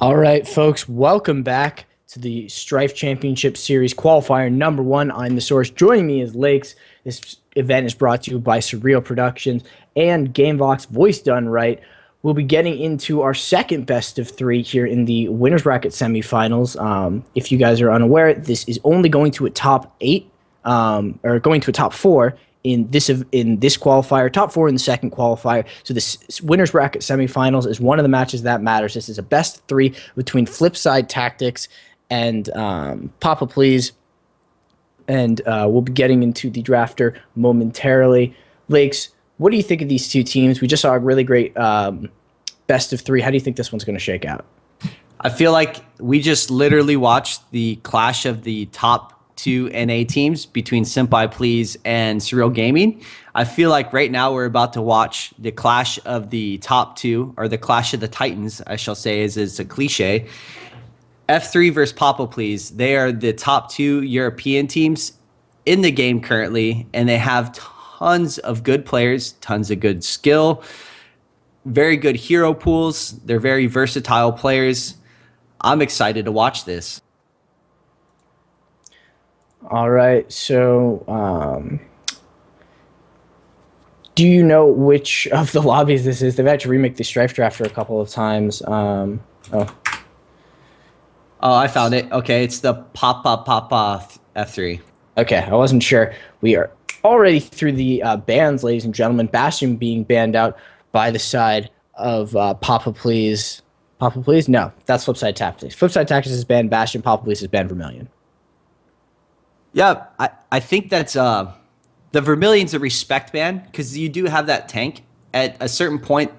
All right, folks, welcome back to the Strife Championship Series qualifier number one. I'm the source. Joining me is Lakes. This event is brought to you by Surreal Productions and GameVox Voice Done Right. We'll be getting into our second best of three here in the winners bracket semifinals. If you guys are unaware, this is only going to a top eight, or going to a top four in this qualifier, top four in the second qualifier. So this winners bracket semifinals is one of the matches that matters. This is a best of three between Flipside Tactics and Papa Please, and we'll be getting into the drafter momentarily. Lakes, what do you think of these two teams? We just saw a really great best of three. How do you think this one's going to shake out? I feel like we just literally watched the clash of the top two NA teams between Senpai Please and Surreal Gaming. I feel like right now we're about to watch the clash of the top two, or the clash of the Titans, I shall say, as is a cliche. F3 versus Papa Please. They are the top two European teams in the game currently, and they have tons of good players, tons of good skill, very good hero pools. They're very versatile players. I'm excited to watch this. All right, so do you know which of the lobbies this is? They've actually remake the Strife Drafter a couple of times. Oh, I found it. Okay, it's the Papa F3. Okay, I wasn't sure. We are already through the bans, ladies and gentlemen. Bastion being banned out by the side of Papa Please. Papa Please? No, that's Flipside Tactics. Flipside Tactics is banned. Bastion. Papa Please is banned Vermilion. Yeah, I think that's the Vermilion's a respect ban, because you do have that tank. At a certain point,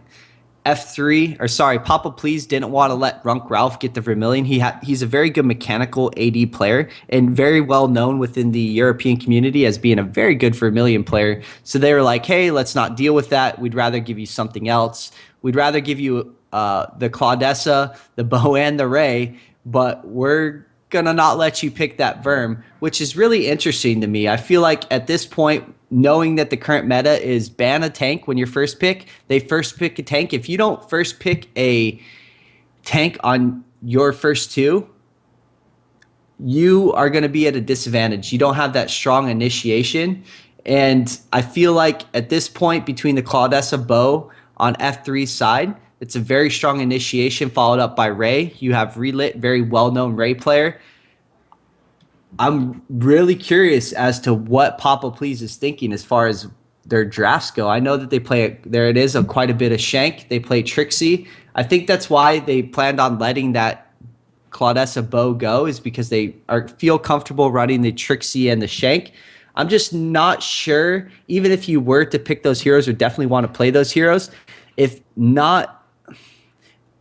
Papa Please didn't want to let Runk Ralph get the Vermilion. He's a very good mechanical AD player and very well known within the European community as being a very good Vermilion player. So they were like, hey, let's not deal with that. We'd rather give you something else. We'd rather give you the Claudessa, the Bow, and the Ray, but we're gonna not let you pick that Verm, which is really interesting to me. I feel like at this point, knowing that the current meta is ban a tank when you first pick, they first pick a tank. If you don't first pick a tank on your first two, you are going to be at a disadvantage. You don't have that strong initiation. And I feel like at this point, between the Claudessa Bow on F3's side, it's a very strong initiation followed up by Ray. You have Relit, very well-known Ray player. I'm really curious as to what Papa Please is thinking as far as their drafts go. I know that they play, there it is, quite a bit of Shank. They play Trixie. I think that's why they planned on letting that Claudessa Bow go, is because they feel comfortable running the Trixie and the Shank. I'm just not sure, even if you were to pick those heroes or definitely want to play those heroes, if not,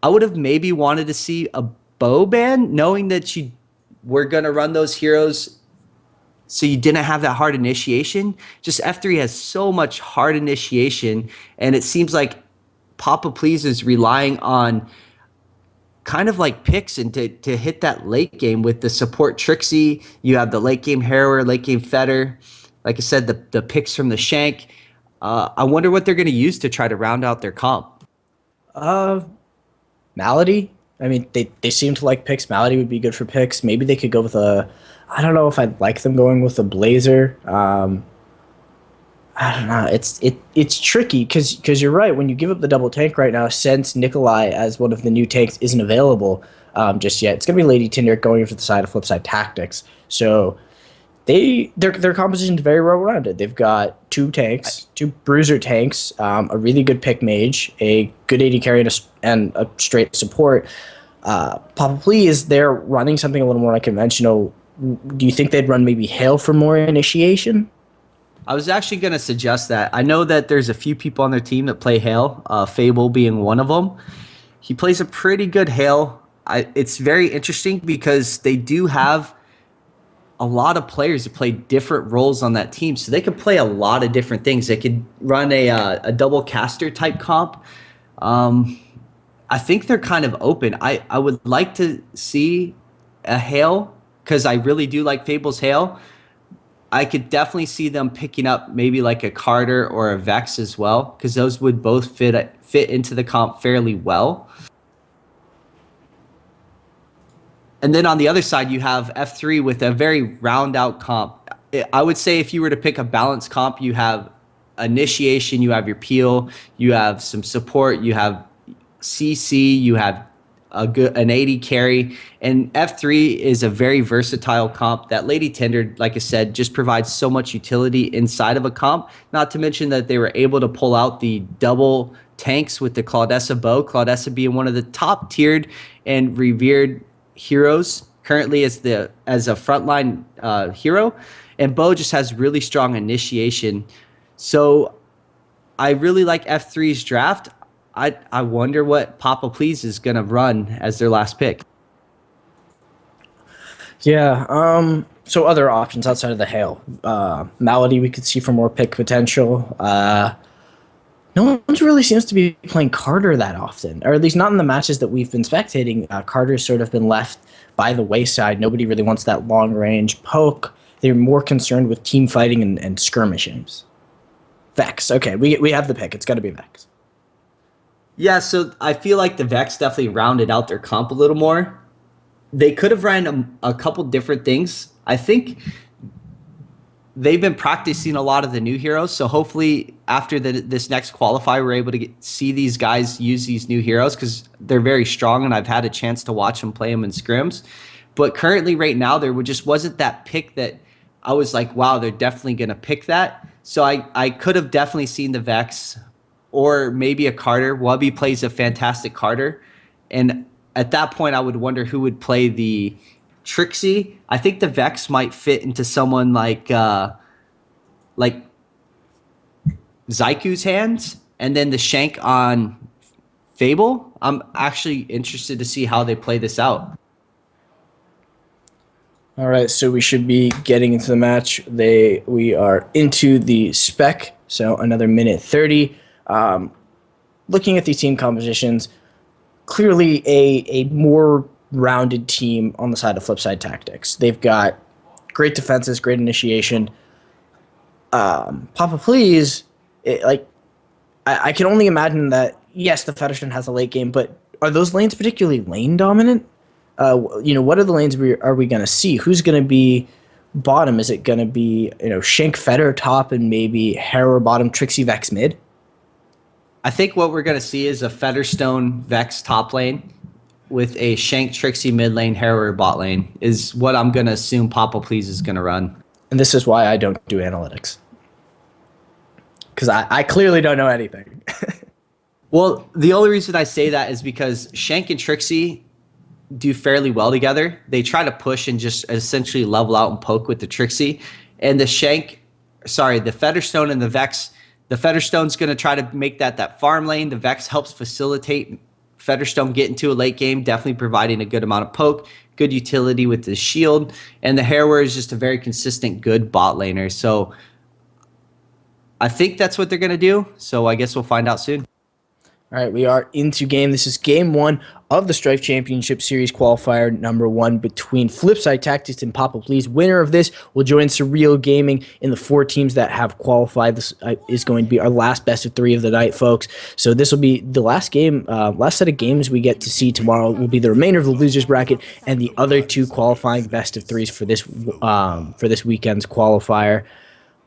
I would have maybe wanted to see a Bow ban, knowing that you were going to run those heroes so you didn't have that hard initiation. Just F3 has so much hard initiation, and it seems like Papa Please is relying on kind of like picks and to hit that late game with the support Trixie. You have the late game Harrower, late game Fetter. Like I said, the picks from the Shank. I wonder what they're going to use to try to round out their comp. Malady. I mean, they seem to like picks. Malady would be good for picks. Maybe they could go with a. I don't know if I'd like them going with a Blazer. I don't know. It's tricky because you're right. When you give up the double tank right now, since Nikolai as one of the new tanks isn't available just yet, it's gonna be Lady Tinder going for the side of Flipside Tactics. So their composition is very well rounded. They've got two tanks, two bruiser tanks, a really good pick mage, a good AD carry, and a straight support. Papa Please, they're running something a little more unconventional. Do you think they'd run maybe Hail for more initiation? I was actually going to suggest that. I know that there's a few people on their team that play Hail, Fable being one of them. He plays a pretty good Hail. It's very interesting because they do have a lot of players that play different roles on that team, so they could play a lot of different things. They could run a double caster type comp. I think they're kind of open. I would like to see a Hail, because I really do like Fable's Hail. I could definitely see them picking up maybe like a Carter or a Vex as well, because those would both fit into the comp fairly well. And then on the other side, you have F3 with a very round out comp. I would say if you were to pick a balanced comp, you have initiation, you have your peel, you have some support, you have CC, you have an 80 carry, and F3 is a very versatile comp. That Lady Tender, like I said, just provides so much utility inside of a comp. Not to mention that they were able to pull out the double tanks with the Claudessa bow. Claudessa being one of the top tiered and revered heroes currently as a frontline hero, and Bo just has really strong initiation. So I really like F3's draft. I wonder what Papa Please is gonna run as their last pick. Yeah. So other options outside of the Hail, Malady we could see for more pick potential. No one really seems to be playing Carter that often, or at least not in the matches that we've been spectating. Carter's sort of been left by the wayside. Nobody really wants that long range poke. They're more concerned with team fighting and skirmishing. Vex. Okay, we have the pick. It's got to be Vex. Yeah, so I feel like the Vex definitely rounded out their comp a little more. They could have ran a couple different things. I think they've been practicing a lot of the new heroes, so hopefully after this next qualifier, we're able to see these guys use these new heroes because they're very strong, and I've had a chance to watch them play them in scrims. But currently, right now, there just wasn't that pick that I was like, wow, they're definitely going to pick that. So I could have definitely seen the Vex or maybe a Carter. Wubby plays a fantastic Carter. And at that point, I would wonder who would play the Trixie. I think the Vex might fit into someone like Zyku's hands, and then the Shank on Fable. I'm actually interested to see how they play this out. All right, so we should be getting into the match. We are into the spec, so another minute 30. Looking at these team compositions, clearly a more rounded team on the side of Flipside Tactics. They've got great defenses, great initiation. Papa Please, I can only imagine that, yes, the Featherstone has a late game, but are those lanes particularly lane dominant? What are the lanes are we going to see? Who's going to be bottom? Is it going to be, Shank Fetter top and maybe Harrower bottom, Trixie Vex mid? I think what we're going to see is a Featherstone Vex top lane with a Shank Trixie mid lane, Harrower bot lane is what I'm going to assume Papa Please is going to run. And this is why I don't do analytics. Because I clearly don't know anything. Well, the only reason I say that is because Shank and Trixie do fairly well together. They try to push and just essentially level out and poke with the Trixie. And the Featherstone and the Vex, the Featherstone's going to try to make that farm lane. The Vex helps facilitate Featherstone get into a late game, definitely providing a good amount of poke, good utility with the shield. And the Harrower is just a very consistent, good bot laner. So I think that's what they're going to do. So I guess we'll find out soon. All right, we are into game. This is game 1 of the Strife Championship Series qualifier number 1 between Flipside Tactics and Papa Please. Winner of this will join Surreal Gaming in the 4 teams that have qualified. This is going to be our last best of 3 of the night, folks. So this will be the last game, last set of games we get to see tomorrow will be the remainder of the losers bracket and the other 2 qualifying best of 3s for this weekend's qualifier.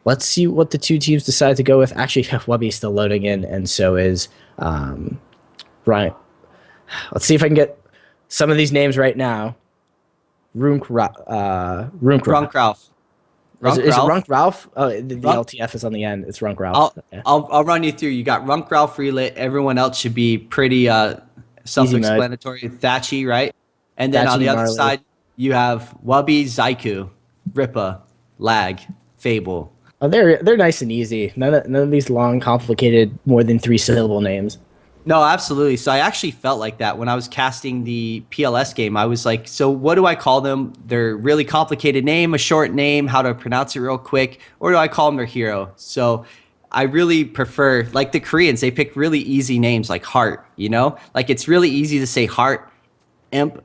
Let's see what the 2 teams decide to go with. Actually, Wubby is still loading in, and so is Brian. Let's see if I can get some of these names right now. Runkralf. Is it Runkralf? Oh, the LTF is on the end. It's Runkralf. I'll run you through. You got Runkralf Relit. Everyone else should be pretty self-explanatory. Thatchy, right? And then on the other side, you have Wubby, Zyku, Rippa, Lag, Fable. Oh, they're nice and easy. None of these long, complicated, more than 3-syllable names. No, absolutely. So I actually felt like that when I was casting the PLS game. I was like, so what do I call them? Their really complicated name, a short name, how to pronounce it real quick, or do I call them their hero? So I really prefer, like the Koreans, they pick really easy names like Heart, Like it's really easy to say Heart, Imp,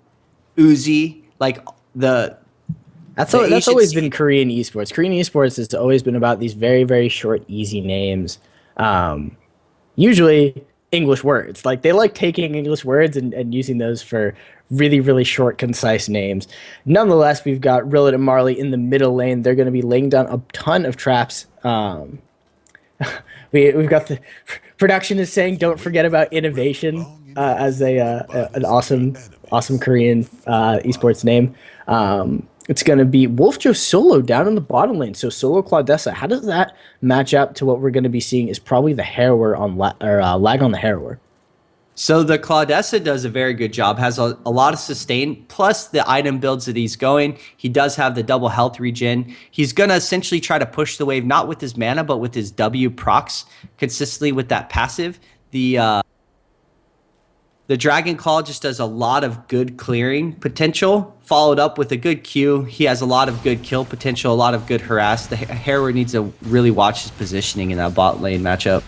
Uzi, like That's always been Korean esports. Korean esports has always been about these very, very short, easy names. Usually, English words. Like they like taking English words and using those for really, really short, concise names. Nonetheless, we've got Rillet and Marley in the middle lane. They're going to be laying down a ton of traps. We've got the production is saying don't forget about innovation as an awesome Korean esports name. It's going to be Wolf Joe Solo down in the bottom lane. So Solo Claudessa. How does that match up to what we're going to be seeing? Is probably the Harrower on lag on the Harrower. So the Claudessa does a very good job, has a lot of sustain, plus the item builds that he's going. He does have the double health regen. He's going to essentially try to push the wave, not with his mana, but with his W procs consistently with that passive. The Dragon Claw just does a lot of good clearing potential, followed up with a good Q. He has a lot of good kill potential, a lot of good harass. The Harrower needs to really watch his positioning in that bot lane matchup.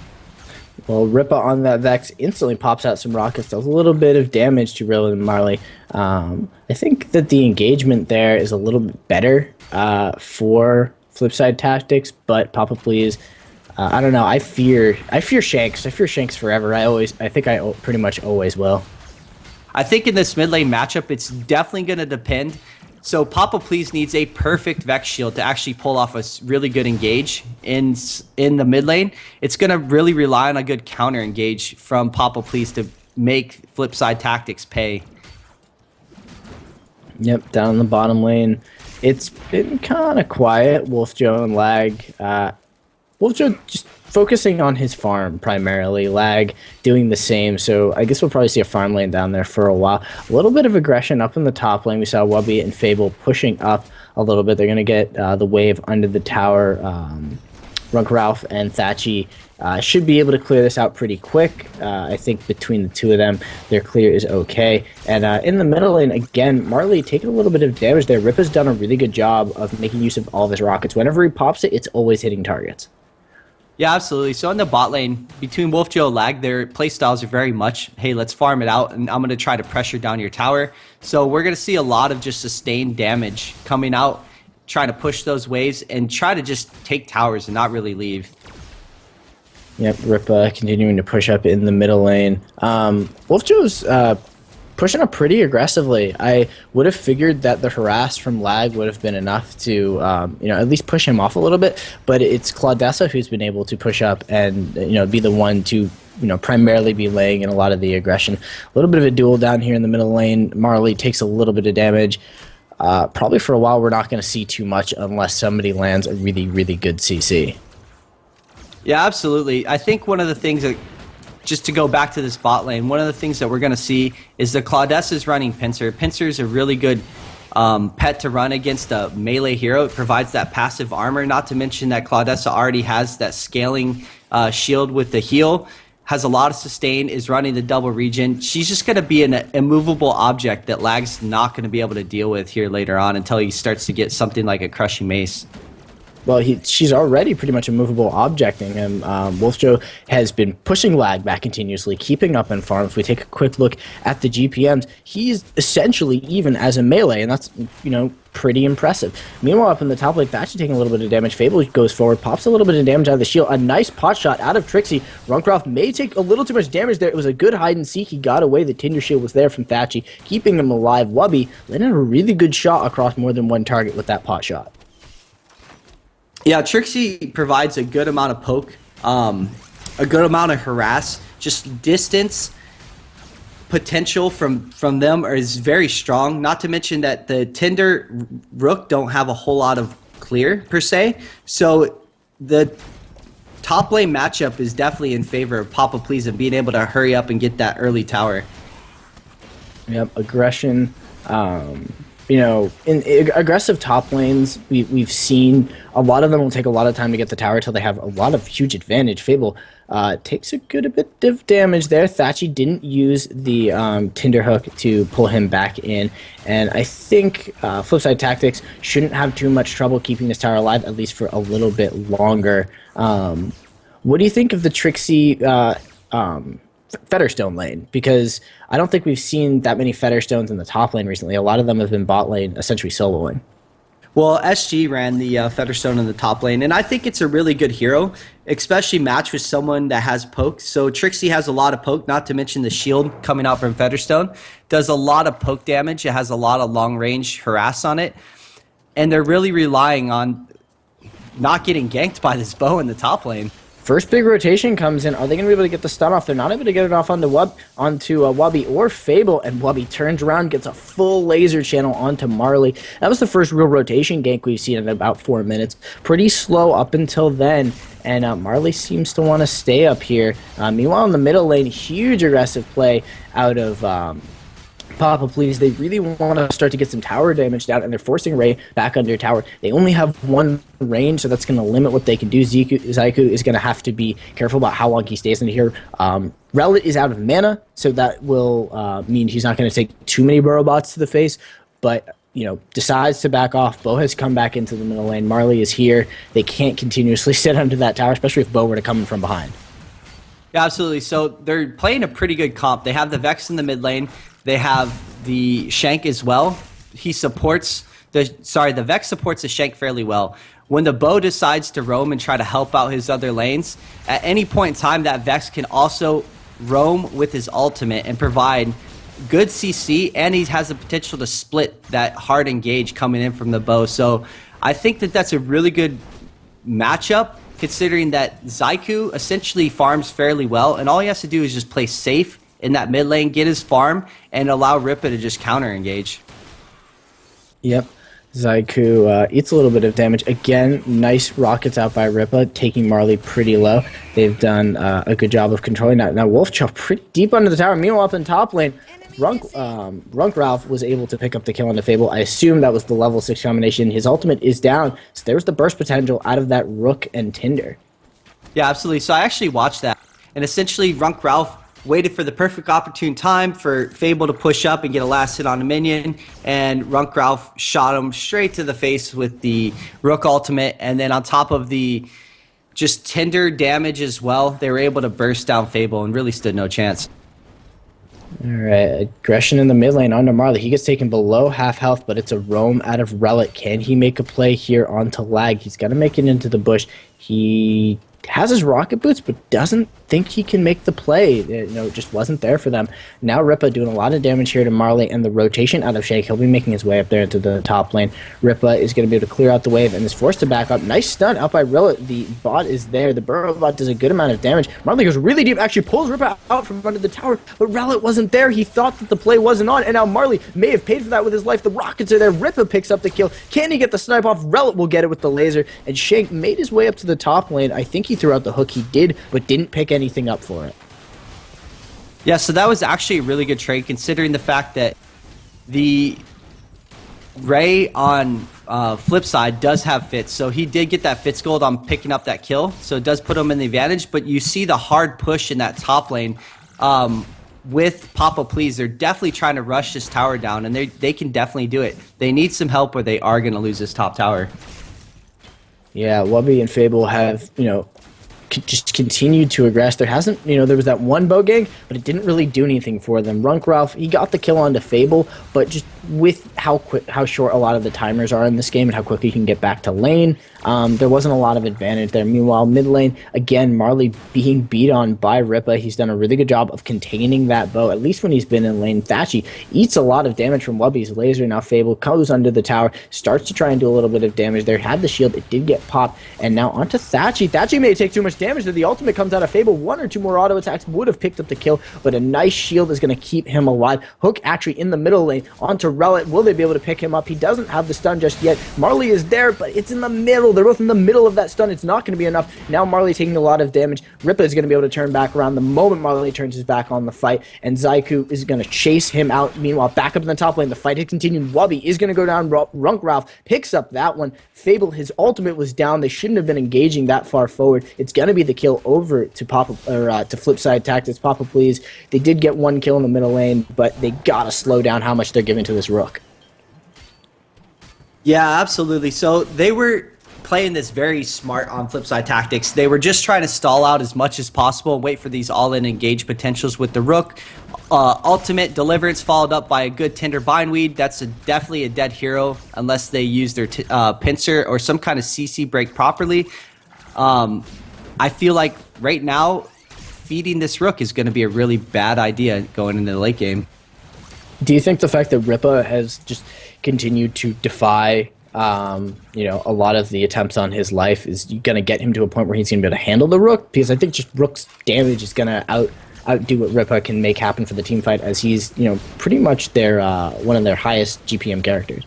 Well, Ripa on that Vex instantly pops out some rockets, does a little bit of damage to Rillet and Marley. I think that the engagement there is a little bit better for Flipside Tactics, but Papa Please, I don't know. I fear Shanks. I fear Shanks forever. I think I pretty much always will. I think in this mid lane matchup, it's definitely going to depend. So Papa Please needs a perfect Vex shield to actually pull off a really good engage in the mid lane. It's going to really rely on a good counter engage from Papa Please to make Flipside Tactics pay. Yep, down in the bottom lane. It's been kind of quiet. Wolf Joe and Lag. Wolf Joe just focusing on his farm primarily. Lag doing the same. So I guess we'll probably see a farm lane down there for a while. A little bit of aggression up in the top lane. We saw Wubby and Fable pushing up a little bit. They're going to get the wave under the tower. Runk Ralph and Thatchy should be able to clear this out pretty quick. I think between the two of them, their clear is okay. And in the middle lane, again, Marley taking a little bit of damage there. Rip has done a really good job of making use of all of his rockets. Whenever he pops it, it's always hitting targets. Yeah, absolutely. So in the bot lane, between Wolf Joe and Lag, their playstyles are very much, hey, let's farm it out, and I'm going to try to pressure down your tower. So we're going to see a lot of just sustained damage coming out, trying to push those waves, and try to just take towers and not really leave. Yep, Rip continuing to push up in the middle lane. Wolf Joe's pushing up pretty aggressively. I would have figured that the harass from Lag would have been enough to, at least push him off a little bit. But it's Claudessa who's been able to push up and, be the one to, primarily be laying in a lot of the aggression. A little bit of a duel down here in the middle lane. Marley takes a little bit of damage. Probably for a while, we're not going to see too much unless somebody lands a really, really good CC. Yeah, absolutely. I think one of the things that, just to go back to this bot lane, one of the things that we're going to see is the Claudessa is running Pinsir. Pinsir is a really good pet to run against a melee hero. It provides that passive armor, not to mention that Claudessa already has that scaling shield with the heal, has a lot of sustain, is running the double regen. She's just going to be an immovable object that Lag's not going to be able to deal with here later on until he starts to get something like a crushing mace. Well, she's already pretty much a movable objecting him. Wolf Joe has been pushing Lag back continuously, keeping up in farm. If we take a quick look at the GPMs, he's essentially even as a melee, and that's, pretty impressive. Meanwhile, up in the top lane, Thatcher taking a little bit of damage. Fable goes forward, pops a little bit of damage out of the shield. A nice pot shot out of Trixie. Runcroft may take a little too much damage there. It was a good hide and seek. He got away. The Tinder shield was there from Thatchy, keeping him alive. Wubby landed a really good shot across more than one target with that pot shot. Yeah, Trixie provides a good amount of poke, a good amount of harass, just distance potential from them is very strong. Not to mention that the Tinder Rook don't have a whole lot of clear per se. So the top lane matchup is definitely in favor of Papa Please and being able to hurry up and get that early tower. Yep, aggression. In aggressive top lanes, we've seen a lot of them will take a lot of time to get the tower until they have a lot of huge advantage. Fable takes a good bit of damage there. Thatchy didn't use the Tinder Hook to pull him back in, and I think Flipside Tactics shouldn't have too much trouble keeping this tower alive, at least for a little bit longer. What do you think of the Trixie Fetterstone lane? Because I don't think we've seen that many Fetterstones in the top lane recently. A lot of them have been bot lane, essentially soloing. Well, SG ran the Featherstone in the top lane, and I think it's a really good hero, especially matched with someone that has poke. So Trixie has a lot of poke, not to mention the shield coming out from Featherstone. Does a lot of poke damage. It has a lot of long-range harass on it. And they're really relying on not getting ganked by this bow in the top lane. First big rotation comes in. Are they going to be able to get the stun off? They're not able to get it off onto Wubby or Fable, and Wubby turns around, gets a full laser channel onto Marley. That was the first real rotation gank we've seen in about 4 minutes. Pretty slow up until then, and Marley seems to want to stay up here. Meanwhile, in the middle lane, huge aggressive play out of Papa Please. They really want to start to get some tower damage down, and they're forcing Ray back under tower. They only have one range, so that's going to limit what they can do. Zyku is going to have to be careful about how long he stays in here. Relit is out of mana, so that will mean he's not going to take too many burrow bots to the face, but decides to back off. Bo has come back into the middle lane. Marley is here. They can't continuously sit under that tower, especially if Bo were to come in from behind. Yeah, absolutely. So they're playing a pretty good comp. They have the Vex in the mid lane. They have the Shank as well. The Vex supports the Shank fairly well. When the Bow decides to roam and try to help out his other lanes, at any point in time, that Vex can also roam with his ultimate and provide good CC, and he has the potential to split that hard engage coming in from the Bow. So I think that that's a really good matchup, considering that Zyku essentially farms fairly well, and all he has to do is just play safe in that mid lane, get his farm, and allow Rippa to just counter engage. Yep. Zyku eats a little bit of damage. Again, nice rockets out by Rippa, taking Marley pretty low. They've done a good job of controlling that. Now Wolfchow pretty deep under the tower. Meanwhile, up in top lane, Runk Ralph was able to pick up the kill on the Fable. I assume that was the level 6 combination. His ultimate is down, so there's the burst potential out of that Rook and Tinder. Yeah, absolutely. So I actually watched that, and essentially Runk Ralph waited for the perfect opportune time for Fable to push up and get a last hit on a minion, and Runk Ralph shot him straight to the face with the Rook ultimate, and then on top of the just Tinder damage as well, they were able to burst down Fable and really stood no chance. Alright, aggression in the mid lane onto Marley. He gets taken below half health, but it's a roam out of Relit. Can he make a play here onto Lag? He's got to make it into the bush. He has his rocket boots, but doesn't think he can make the play. It just wasn't there for them. Now Rippa doing a lot of damage here to Marley, and the rotation out of Shake. He'll be making his way up there into the top lane. Rippa is going to be able to clear out the wave and is forced to back up. Nice stun out by Relit. The bot is there. The burrow bot does a good amount of damage. Marley goes really deep, actually pulls Rippa out from under the tower, but Relit wasn't there. He thought that the play wasn't on, and now Marley may have paid for that with his life. The rockets are there. Rippa picks up the kill. Can he get the snipe off? Relit will get it with the laser, and Shank made his way up to the top lane. I think he threw out the hook. He did, but didn't pick anything up for it. Yeah, so that was actually a really good trade, considering the fact that the Ray on Flipside does have Fitz. So he did get that Fitz gold on picking up that kill, so it does put him in the advantage. But you see the hard push in that top lane with Papa Please. They're definitely trying to rush this tower down, and they can definitely do it. They need some help or they are going to lose this top tower. Yeah, Wubby and Fable have, just continued to aggress. There hasn't, there was that one bow gang, but it didn't really do anything for them. Runk Ralph, he got the kill onto Fable, but just with how short a lot of the timers are in this game and how quickly you can get back to lane, there wasn't a lot of advantage there. Meanwhile, mid lane, again, Marley being beat on by Rippa. He's done a really good job of containing that bow, at least when he's been in lane. Thatchy eats a lot of damage from Wubby's laser. Now Fable goes under the tower, starts to try and do a little bit of damage there. Had the shield, it did get popped, and now onto Thatchy. Thatchy may take too much damage that the ultimate comes out of Fable. 1 or 2 more auto attacks would have picked up the kill, but a nice shield is going to keep him alive. Hook actually in the middle lane onto Relit. Will they be able to pick him up? He doesn't have the stun just yet. Marley is there, but it's in the middle. They're both in the middle of that stun. It's not going to be enough. Now Marley taking a lot of damage. Rippa is going to be able to turn back around the moment Marley turns his back on the fight, and Zyku is going to chase him out. Meanwhile, back up in the top lane, the fight has continued. Wubby is going to go down. Runk Ralph picks up that one. Fable, his ultimate was down. They shouldn't have been engaging that far forward. It's going to be the kill over to to Flipside Tactics. Papa Please. They did get 1 kill in the middle lane, but they got to slow down how much they're giving to this Rook. Yeah, absolutely. So they were playing this very smart on Flipside Tactics. They were just trying to stall out as much as possible and wait for these all-in engage potentials with the Rook. Ultimate Deliverance followed up by a good Tinder Bindweed. That's definitely a dead hero unless they use their pincer or some kind of CC break properly. I feel like right now, feeding this Rook is going to be a really bad idea going into the late game. Do you think the fact that Ripa has just continued to defy, a lot of the attempts on his life is going to get him to a point where he's going to be able to handle the Rook? Because I think just Rook's damage is going to outdo what Ripa can make happen for the team fight, as he's, pretty much their one of their highest GPM characters.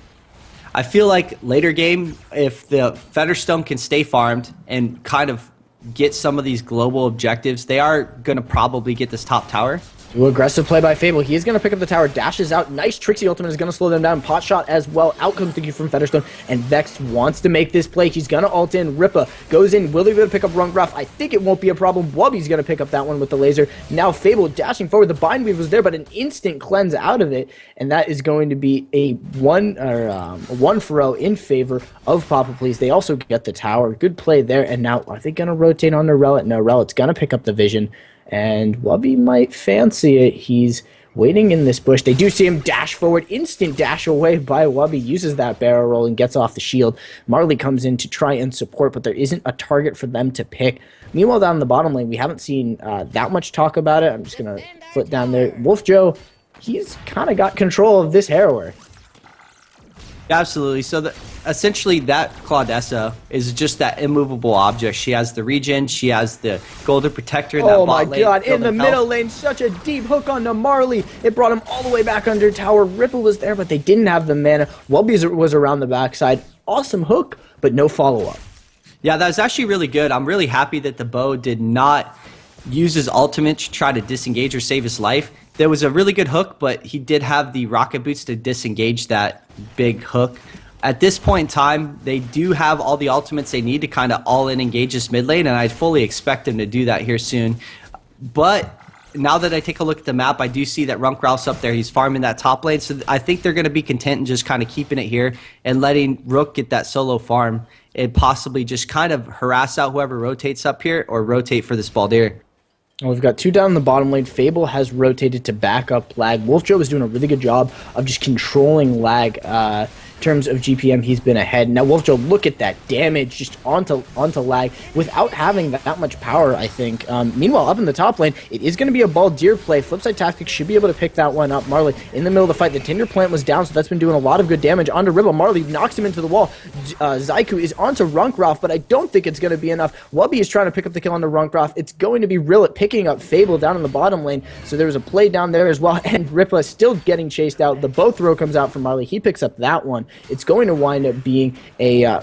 I feel like later game, if the Featherstone can stay farmed and kind of get some of these global objectives, they are going to probably get this top tower. Ooh, aggressive play by Fable. He is going to pick up the tower, dashes out. Nice Trixie ultimate is going to slow them down. Pot shot as well. Out comes the Q from Featherstone, and Vex wants to make this play. He's going to ult in. Ripa goes in. Will he be able to pick up Rungraf? I think it won't be a problem. Wubby's going to pick up that one with the laser. Now Fable dashing forward. The Bindweave was there, but an instant cleanse out of it, and that is going to be a 1-for-0 in favor of Papa Please. They also get the tower. Good play there, and now are they going to rotate on the Relit? No, Relit's going to pick up the vision. And Wubby might fancy it. He's waiting in this bush. They do see him dash forward. Instant dash away by Wubby. Uses that barrel roll and gets off the shield. Marley comes in to try and support, but there isn't a target for them to pick. Meanwhile, down in the bottom lane, we haven't seen that much talk about it. I'm just going to flip down there. Wolf Joe, he's kind of got control of this Harrower. Absolutely. So essentially that Claudessa is just that immovable object. She has the regen, she has the Golden Protector in that bot lane. Oh my god, in the middle lane, such a deep hook onto Marley. It brought him all the way back under tower. Ripple was there, but they didn't have the mana. Wubby was around the backside. Awesome hook, but no follow-up. Yeah, that was actually really good. I'm really happy that the bow did not use his ultimate to try to disengage or save his life. There was a really good hook, but he did have the rocket boots to disengage that big hook. At this point in time, they do have all the ultimates they need to kind of all-in engage this mid lane, and I fully expect them to do that here soon. But now that I take a look at the map, I do see that Runkral's up there. He's farming that top lane, so I think they're going to be content in just kind of keeping it here and letting Rook get that solo farm and possibly just kind of harass out whoever rotates up here or rotate for this Baldir. Well, we've got two down in the bottom lane. Fable has rotated to back up lag. Wolf Joe is doing a really good job of just controlling lag. In terms of GPM, he's been ahead. Now, Wolf Joe, look at that damage just onto lag without having that much power, I think. Meanwhile, up in the top lane, it is going to be a Baldir play. Flipside Tactics should be able to pick that one up. Marley in the middle of the fight. The Tinder Plant was down, so that's been doing a lot of good damage onto Ribble. Marley knocks him into the wall. Zyku is onto Runkraf, but I don't think it's going to be enough. Wubby is trying to pick up the kill onto Runkraf. It's going to be Rillet picking up Fable down in the bottom lane, so there was a play down there as well, and Ripa still getting chased out. The bow throw comes out from Marley. He picks up that one. It's going to wind up being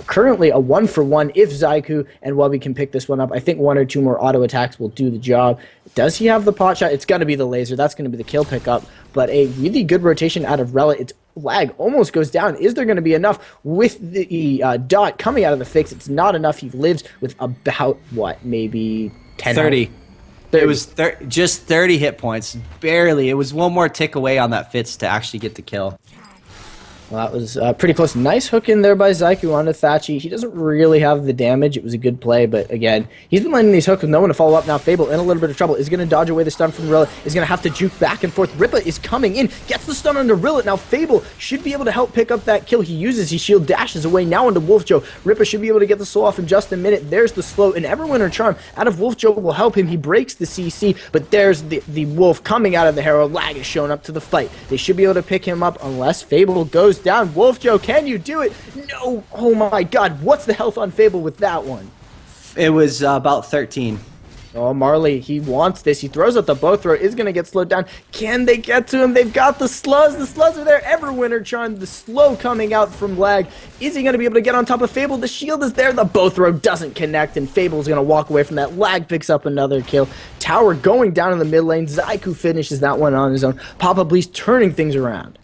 currently a 1-for-1 if Zyku and Wubby can pick this one up. I think one or two more auto attacks will do the job. Does he have the pot shot? It's going to be the laser. That's going to be the kill pickup, but a really good rotation out of Relit. It's lag almost goes down. Is there going to be enough with the dot coming out of the fix? It's not enough. He lives with about, what, maybe 10? 30. It was just 30 hit points. Barely. It was one more tick away on that Fitz to actually get the kill. Well, that was pretty close. Nice hook in there by Zyku onto Thatchy. He doesn't really have the damage. It was a good play, but again, he's been landing these hooks with no one to follow up. Now Fable in a little bit of trouble. Is going to dodge away the stun from Rillet. Is going to have to juke back and forth. Ripa is coming in. Gets the stun onto Rillet. Now Fable should be able to help pick up that kill. He uses his shield, dashes away now into Wolf Joe. Ripa should be able to get the slow off in just a minute. There's the slow, and Everwinter Charm out of Wolf Joe will help him. He breaks the CC, but there's the Wolf coming out of the Harrow. Lag is showing up to the fight. They should be able to pick him up unless Fable goes down. Wolf Joe, can you do it? No. Oh my god. What's the health on Fable with that one? It was about 13. Oh, Marley, he wants this. He throws out the bow throw. Is going to get slowed down. Can they get to him? They've got the slugs. The slugs are there. Everwinter Charm. The slow coming out from lag. Is he going to be able to get on top of Fable? The shield is there. The bow throw doesn't connect, and Fable's going to walk away from that. Lag picks up another kill. Tower going down in the mid lane. Zyku finishes that one on his own. Papa Bleach turning things around.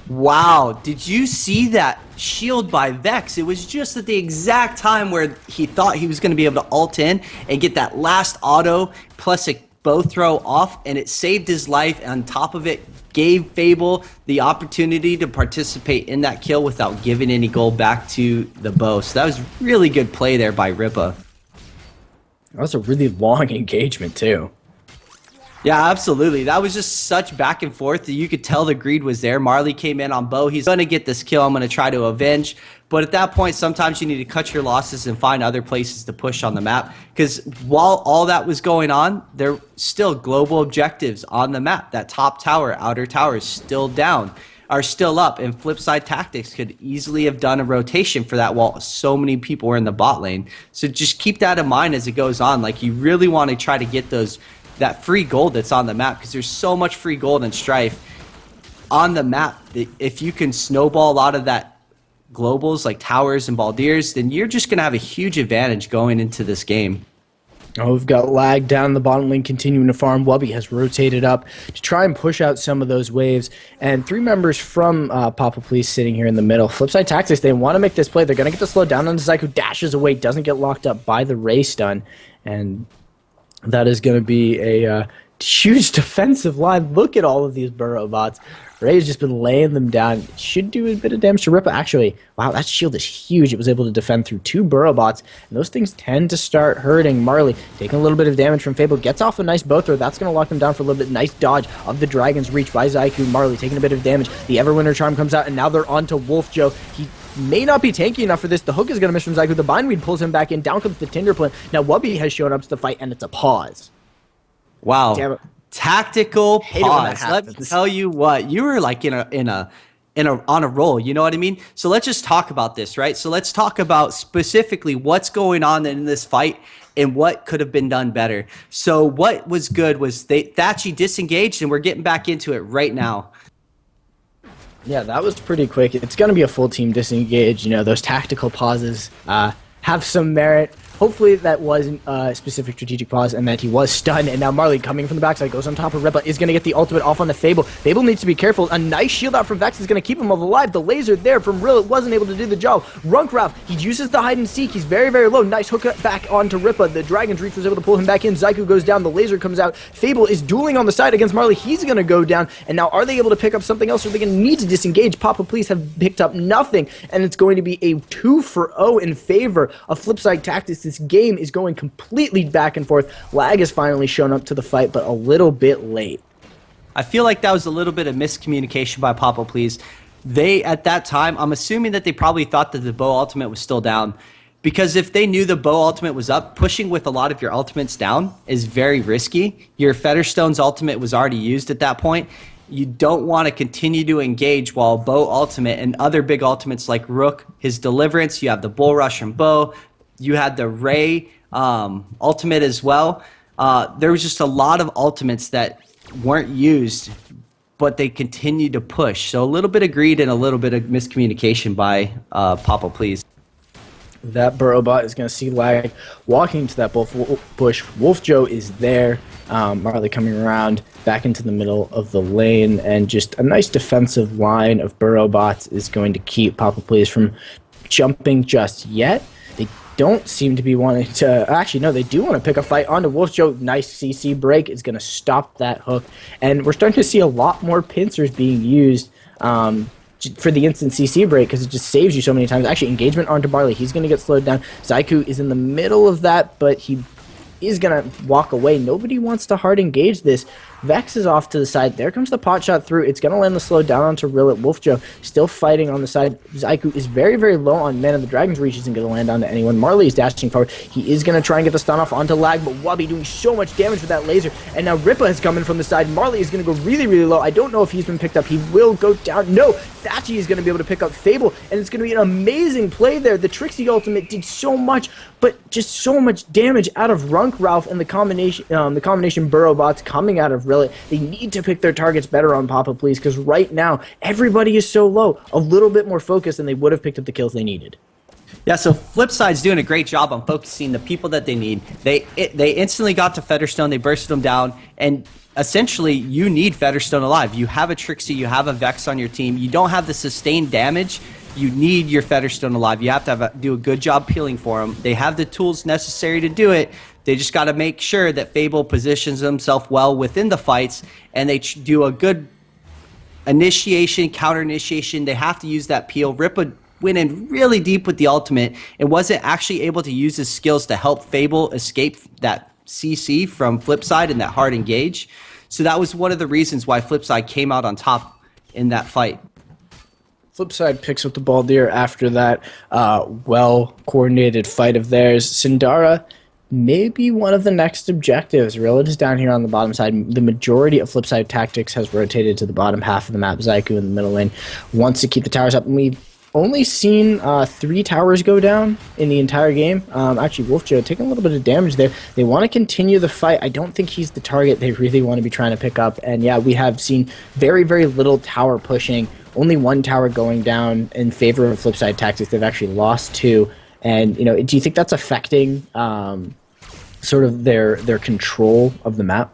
Wow, did you see that shield by Vex? It was just at the exact time where he thought he was going to be able to ult in and get that last auto plus a bow throw off, and it saved his life. And on top of it, gave Fable the opportunity to participate in that kill without giving any gold back to the bow. So that was really good play there by Ripa. That was a really long engagement too. Yeah, absolutely. That was just such back and forth that you could tell the greed was there. Marley came in on bow. He's going to get this kill. I'm going to try to avenge. But at that point, sometimes you need to cut your losses and find other places to push on the map. Because while all that was going on, there are still global objectives on the map. That top tower, outer tower is still down, are still up. And Flipside Tactics could easily have done a rotation for that while so many people were in the bot lane. So just keep that in mind as it goes on. Like, you really want to try to get that free gold that's on the map, because there's so much free gold in Strife on the map that if you can snowball a lot of that globals like towers and baldiers, then you're just going to have a huge advantage going into this game. Oh, we've got lag down the bottom lane continuing to farm. Wubby has rotated up to try and push out some of those waves. And 3 members from Papa Please sitting here in the middle. Flipside Tactics, they want to make this play. They're going to get the slow down on the Zyko, dashes away, doesn't get locked up by the Ray stun. And that is going to be a huge defensive line. Look at all of these burrow bots. Ray has just been laying them down. It should do a bit of damage to Ripa. Actually, wow, that shield is huge. It was able to defend through 2 burrow bots, and those things tend to start hurting. Marley taking a little bit of damage from Fable. Gets off a nice bow throw. That's going to lock them down for a little bit. Nice dodge of the Dragon's Reach by Zyko. Marley taking a bit of damage. The Everwinter Charm comes out, and now they're on to Wolf Joe. He may not be tanky enough for this. The hook is going to miss from Zyko. The Bindweed pulls him back in. Down comes the Tinder Plant. Now Wubby has shown up to the fight, and it's a pause. Wow. Damn it. Tactical pause. Let me tell you what, you were like on a roll, you know what I mean? So let's just talk about this, right? So let's talk about specifically what's going on in this fight and what could have been done better. So what was good was Thatchy disengaged, and we're getting back into it right now. Yeah, that was pretty quick. It's going to be a full team disengage. You know, those tactical pauses have some merit. Hopefully that wasn't a specific strategic pause and that he was stunned. And now Marley coming from the backside goes on top of Ripa, is going to get the ultimate off on the Fable. Fable needs to be careful. A nice shield out from Vex is going to keep him alive. The laser there from Rillet wasn't able to do the job. Runkraf, he uses the hide and seek. He's very, very low. Nice hook back onto Ripa. The Dragon's Reach was able to pull him back in. Zyko goes down. The laser comes out. Fable is dueling on the side against Marley. He's going to go down. And now are they able to pick up something else, or are they going to need to disengage? Papa Please have picked up nothing. And it's going to be a 2-for-0 in favor of Flipside Tactics. This game is going completely back and forth. Lag has finally shown up to the fight, but a little bit late. I feel like that was a little bit of miscommunication by Papa Please. They, at that time, I'm assuming that they probably thought that the bow ultimate was still down. Because if they knew the bow ultimate was up, pushing with a lot of your ultimates down is very risky. Your Featherstone's ultimate was already used at that point. You don't want to continue to engage while bow ultimate and other big ultimates like Rook, his Deliverance, you have the Bull Rush from bow, you had the Ray ultimate as well. There was just a lot of ultimates that weren't used, but they continued to push. So a little bit of greed and a little bit of miscommunication by Papa Please. That burrow bot is going to see Lag walking to that bush. Wolf Joe is there. Marley coming around back into the middle of the lane, and just a nice defensive line of burrow bots is going to keep Papa Please from jumping just yet. They don't seem to be wanting to... Actually, no, they do want to pick a fight onto Wolf Joe. Nice CC break is going to stop that hook. And we're starting to see a lot more pincers being used for the instant CC break, because it just saves you so many times. Actually, engagement onto Barley. He's going to get slowed down. Zyko is in the middle of that, but he is going to walk away. Nobody wants to hard engage this. Vex is off to the side. There comes the pot shot through. It's going to land the slow down onto Rillet. Wolf Joe still fighting on the side. Zyko is very, very low on mana. The Dragon's Reach isn't going to land onto anyone. Marley is dashing forward. He is going to try and get the stun off onto Lag, but Wubby doing so much damage with that laser. And now Ripa has come in from the side. Marley is going to go really, really low. I don't know if he's been picked up. He will go down. No! Thatchy is going to be able to pick up Fable, and it's going to be an amazing play there. The Trixie ultimate did so much, but just so much damage out of Runk Ralph and the combination burrow bots coming out of Rillet. They need to pick their targets better on Papa Please, because right now everybody is so low. A little bit more focus, and they would have picked up the kills they needed. Yeah, so Flipside's doing a great job on focusing the people that they need. They instantly got to Featherstone, they bursted them down, and essentially you need Featherstone alive. You have a Trixie, you have a Vex on your team, you don't have the sustained damage. You need your Featherstone alive. You have to do a good job peeling for them. They have the tools necessary to do it, They just got to make sure that Fable positions himself well within the fights, and they do a good initiation, counter initiation. They have to use that peel. Ripa went in really deep with the ultimate and wasn't actually able to use his skills to help Fable escape that CC from Flipside and that hard engage. So that was one of the reasons why Flipside came out on top in that fight. Flipside picks up the Baldir after that well-coordinated fight of theirs. Sindara, maybe one of the next objectives. Rilla is down here on the bottom side. The majority of Flipside tactics has rotated to the bottom half of the map. Zyku in the middle lane wants to keep the towers up, and we've only seen 3 towers go down in the entire game. Actually, Wolfjo taking a little bit of damage there. They want to continue the fight. I don't think he's the target they really want to be trying to pick up. And yeah, we have seen very, very little tower pushing. Only 1 tower going down in favor of Flipside tactics. They've actually lost 2. And, you know, do you think that's affecting sort of their control of the map?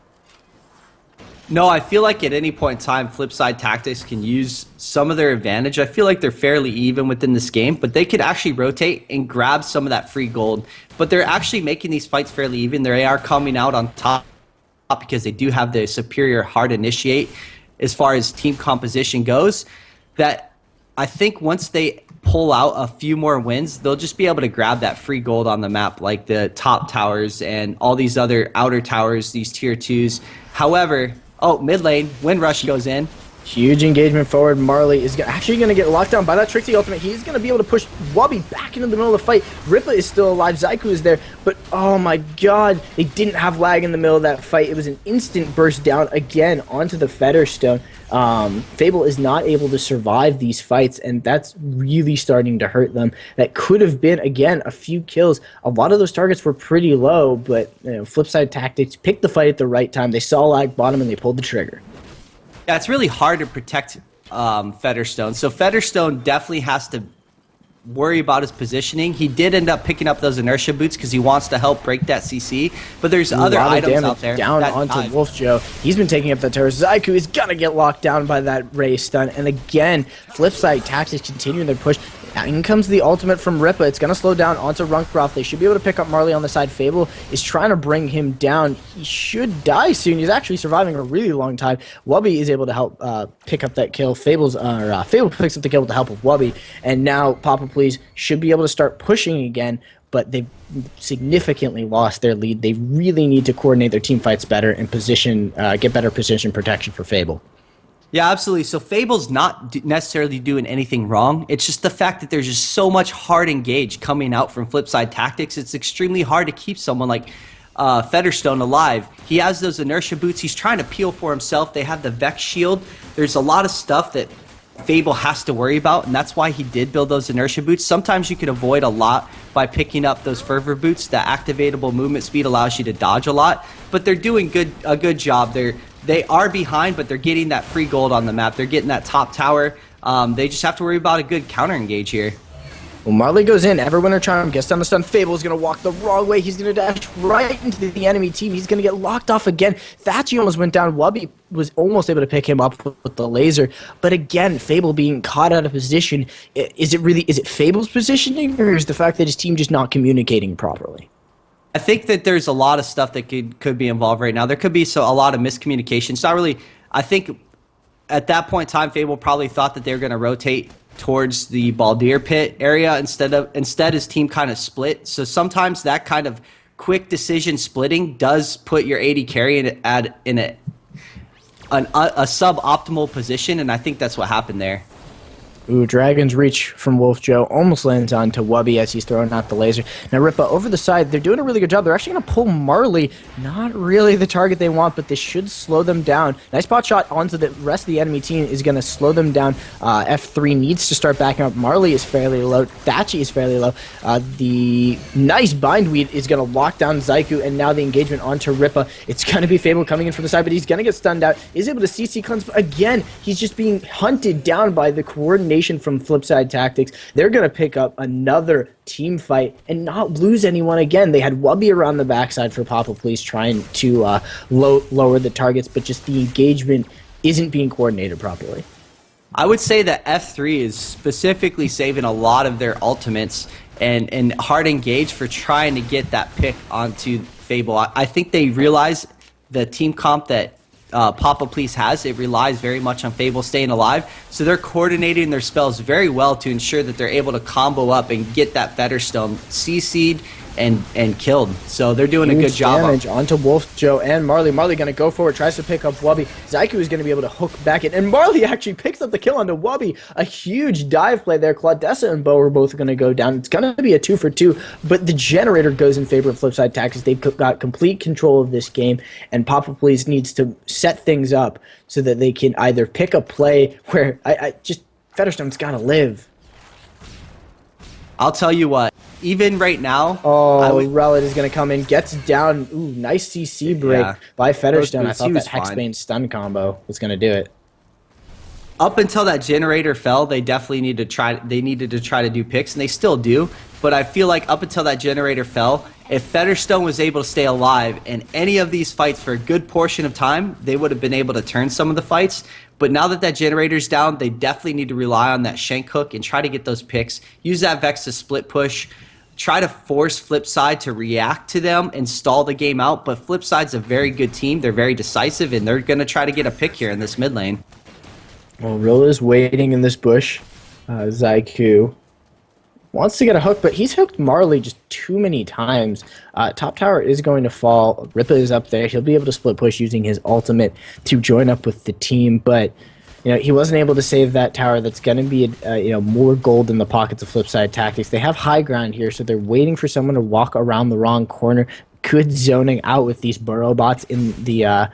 No, I feel like at any point in time, Flipside Tactics can use some of their advantage. I feel like they're fairly even within this game, but they could actually rotate and grab some of that free gold. But they're actually making these fights fairly even. They are coming out on top because they do have the superior hard initiate as far as team composition goes. That I think once they pull out a few more wins, they'll just be able to grab that free gold on the map, like the top towers and all these other outer towers, these tier 2s. However, mid lane, Windrush goes in. Huge engagement forward. Marley is actually going to get locked down by that Trixie ultimate. He's going to be able to push Wubby back into the middle of the fight. Ripa is still alive. Zyku is there. But, oh my god, they didn't have lag in the middle of that fight. It was an instant burst down again onto the Featherstone. Fable is not able to survive these fights, and that's really starting to hurt them. That could have been, again, a few kills. A lot of those targets were pretty low, but Flipside Tactics picked the fight at the right time. They saw lag bottom, and they pulled the trigger. Yeah, it's really hard to protect Featherstone. So Featherstone definitely has to worry about his positioning. He did end up picking up those inertia boots because he wants to help break that CC. But there's other items out there. Down onto Wolfjo. He's been taking up that tower. Zyku is going to get locked down by that Ray stun. And again, Flipside Tactics continuing their push. In comes the ultimate from Ripa. It's going to slow down onto Runkroft. They should be able to pick up Marley on the side. Fable is trying to bring him down. He should die soon. He's actually surviving a really long time. Wubby is able to help pick up that kill. Fable picks up the kill with the help of Wubby. And now Papa Please should be able to start pushing again, but they've significantly lost their lead. They really need to coordinate their team fights better and get better position protection for Fable. Yeah, absolutely. So Fable's not necessarily doing anything wrong. It's just the fact that there's just so much hard engage coming out from Flipside Tactics. It's extremely hard to keep someone like Featherstone alive. He has those inertia boots. He's trying to peel for himself. They have the Vex shield. There's a lot of stuff that Fable has to worry about, and that's why he did build those inertia boots. Sometimes you can avoid a lot by picking up those fervor boots. That activatable movement speed allows you to dodge a lot, but they're doing a good job. They are behind, but they're getting that free gold on the map. They're getting that top tower. They just have to worry about a good counter engage here. Well, Marley goes in. Everwinter Charm gets down the stun. Fable is going to walk the wrong way. He's going to dash right into the enemy team. He's going to get locked off again. Thatchy almost went down. Wubby was almost able to pick him up with the laser. But again, Fable being caught out of position. Is it Fable's positioning, or is the fact that his team just not communicating properly? I think that there's a lot of stuff that could be involved right now. There could be a lot of miscommunication. It's not really. I think at that point in time, Fable probably thought that they were going to rotate towards the Baldir pit area instead his team kind of split. So sometimes that kind of quick decision splitting does put your AD carry in a suboptimal position, and I think that's what happened there. Ooh, Dragon's Reach from Wolfjo almost lands onto Wubby as he's throwing out the laser. Now Ripa over the side, they're doing a really good job. They're actually going to pull Marley. Not really the target they want, but this should slow them down. Nice spot shot onto the rest of the enemy team is going to slow them down. F3 needs to start backing up. Marley is fairly low. Thatchy is fairly low. The nice Bindweed is going to lock down Zyku, and now the engagement onto Ripa. It's going to be Fable coming in from the side, but he's going to get stunned out. Is able to CC cleanse, but again, he's just being hunted down by the coordination from Flipside Tactics. They're going to pick up another team fight and not lose anyone again. They had Wubby around the backside for Papa Please trying to lower the targets, but just the engagement isn't being coordinated properly. I would say that F3 is specifically saving a lot of their ultimates and hard engage for trying to get that pick onto Fable. I think they realize the team comp that Papa Please has, it relies very much on Fable staying alive. So they're coordinating their spells very well to ensure that they're able to combo up and get that Fetterstone CC'd and killed. So they're doing a good job. Damage onto Wolf, Joe, and Marley. Marley going to go forward, tries to pick up Wubby. Zyku is going to be able to hook back in, and Marley actually picks up the kill onto Wubby. A huge dive play there. Claudessa and Bo are both going to go down. It's going to be a 2 for 2, but the generator goes in favor of Flipside Tactics. They've got complete control of this game, and Papa Please needs to set things up so that they can either pick a play where I just Fetterstone's got to live. I'll tell you what, even right now... Oh, Relic is going to come in, gets down. Ooh, nice CC break by Fetterstone. I thought that Hexbane stun combo was going to do it. Up until that generator fell, they definitely needed to try to do picks, and they still do. But I feel like up until that generator fell, if Fetterstone was able to stay alive in any of these fights for a good portion of time, they would have been able to turn some of the fights. But now that generator's down, they definitely need to rely on that shank hook and try to get those picks. Use that Vex to split push. Try to force Flipside to react to them and stall the game out. But Flipside's a very good team. They're very decisive, and they're going to try to get a pick here in this mid lane. Well, Rilla's waiting in this bush. Zyku wants to get a hook, but he's hooked Marley just too many times. Top tower is going to fall. Rippa is up there. He'll be able to split push using his ultimate to join up with the team, but he wasn't able to save that tower. That's going to be more gold in the pockets of Flipside Tactics. They have high ground here, so they're waiting for someone to walk around the wrong corner. Good zoning out with these burrow bots in the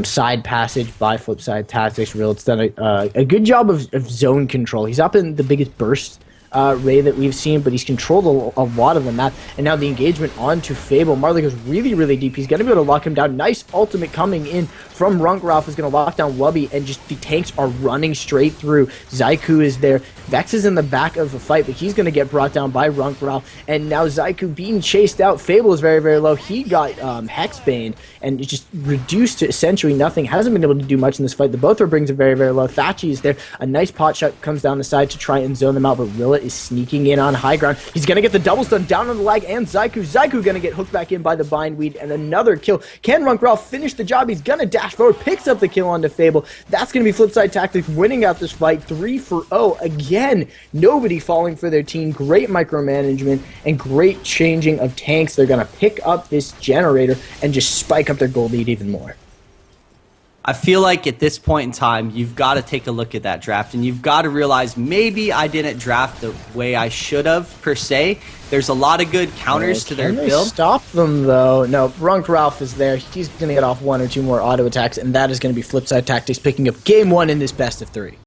side passage by Flipside Tactics. It's done a good job of zone control. He's up in the biggest burst Ray that we've seen, but he's controlled a lot of the map. And now the engagement onto Fable. Marley goes really, really deep. He's going to be able to lock him down. Nice ultimate coming in from Runkralf is going to lock down Wubby, and just the tanks are running straight through. Zyku is there. Vex is in the back of the fight, but he's going to get brought down by Runkralf. And now Zyku being chased out. Fable is very, very low. He got Hexbane, and it's just reduced to essentially nothing. Hasn't been able to do much in this fight. The Bothra brings are very, very low. Thatchy is there. A nice pot shot comes down the side to try and zone them out, but Rilla is sneaking in on high ground. He's going to get the double stun down on the lag, and Zyku going to get hooked back in by the bindweed, and another kill. Can Runkralf finish the job? He's going to dash forward, picks up the kill onto Fable. That's going to be Flipside Tactics winning out this fight 3 for 0. Again, nobody falling for their team. Great micromanagement and great changing of tanks. They're going to pick up this generator and just spike up their gold lead even more. I feel like at this point in time, you've got to take a look at that draft, and you've got to realize maybe I didn't draft the way I should have, per se. There's a lot of good counters to their build. Stop them, though. No, Runkralf is there. He's going to get off 1 or 2 more auto attacks, and that is going to be Flipside Tactics picking up game 1 in this best of 3.